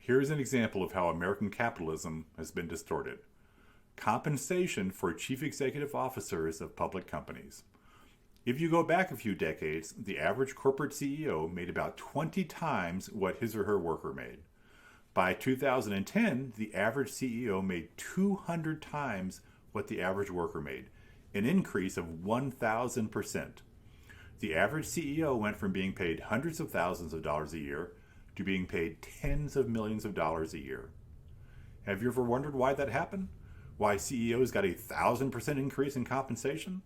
Here's an example of how American capitalism has been distorted. Compensation for chief executive officers of public companies. If you go back a few decades, the average corporate CEO made about 20 times what his or her worker made. By 2010, the average CEO made 200 times what the average worker made, an increase of 1,000%. The average CEO went from being paid hundreds of thousands of dollars a year to being paid tens of millions of dollars a year. Have you ever wondered why that happened? Why CEOs got a 1,000% increase in compensation?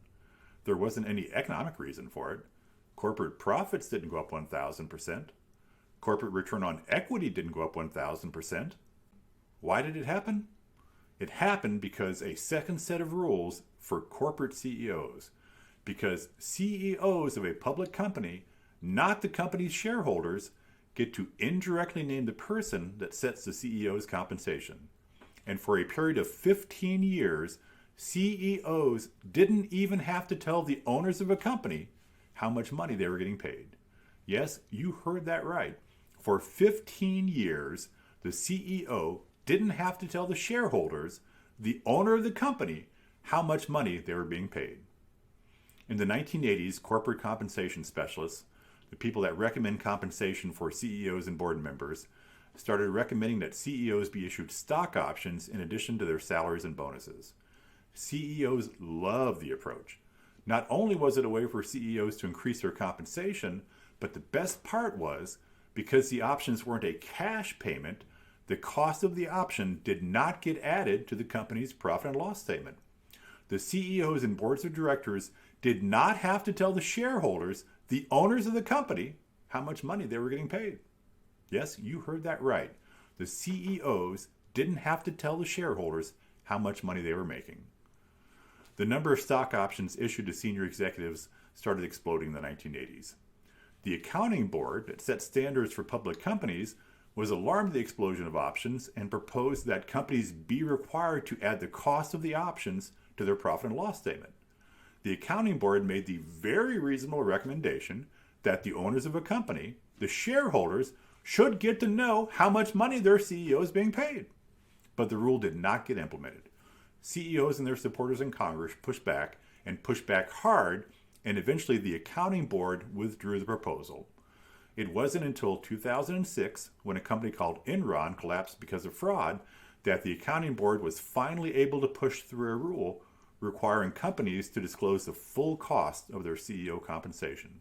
There wasn't any economic reason for it. Corporate profits didn't go up 1,000%. Corporate return on equity didn't go up 1,000%. Why did it happen? It happened because a second set of rules for corporate CEOs. Because CEOs of a public company, not the company's shareholders, get to indirectly name the person that sets the CEO's compensation. And for a period of 15 years, CEOs didn't even have to tell the owners of a company how much money they were getting paid. Yes, you heard that right. For 15 years, the CEO didn't have to tell the shareholders, the owner of the company, how much money they were being paid. In the 1980s, corporate compensation specialists, the people that recommend compensation for CEOs and board members, started recommending that CEOs be issued stock options in addition to their salaries and bonuses. CEOs love the approach. Not only was it a way for CEOs to increase their compensation, but the best part was, because the options weren't a cash payment, the cost of the option did not get added to the company's profit and loss statement. The CEOs and boards of directors did not have to tell the shareholders, the owners of the company, how much money they were getting paid. Yes, you heard that right. The CEOs didn't have to tell the shareholders how much money they were making. The number of stock options issued to senior executives started exploding in the 1980s. The accounting board that set standards for public companies was alarmed at the explosion of options and proposed that companies be required to add the cost of the options to their profit and loss statement. The accounting board made the very reasonable recommendation that the owners of a company, the shareholders, should get to know how much money their CEO is being paid. But the rule did not get implemented. CEOs and their supporters in Congress pushed back hard, and eventually the accounting board withdrew the proposal. It wasn't until 2006, when a company called Enron collapsed because of fraud, that the accounting board was finally able to push through a rule requiring companies to disclose the full cost of their CEO compensation.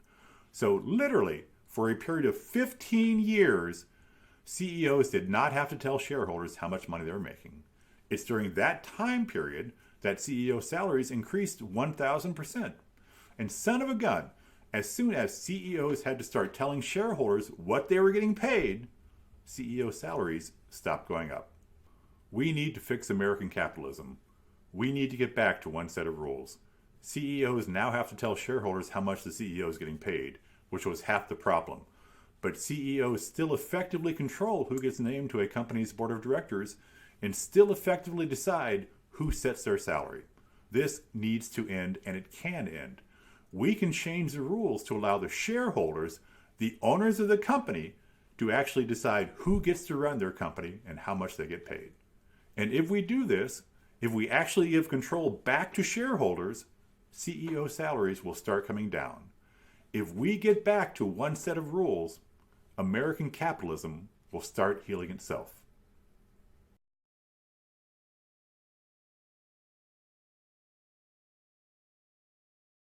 So literally, for a period of 15 years, CEOs did not have to tell shareholders how much money they were making. It's during that time period that CEO salaries increased 1,000%. And son of a gun, as soon as CEOs had to start telling shareholders what they were getting paid, CEO salaries stopped going up. We need to fix American capitalism. We need to get back to one set of rules. CEOs now have to tell shareholders how much the CEO is getting paid, which was half the problem. But CEOs still effectively control who gets named to a company's board of directors and still effectively decide who sets their salary. This needs to end, and it can end. We can change the rules to allow the shareholders, the owners of the company, to actually decide who gets to run their company and how much they get paid. And if we do this, if we actually give control back to shareholders, CEO salaries will start coming down. If we get back to one set of rules, American capitalism will start healing itself.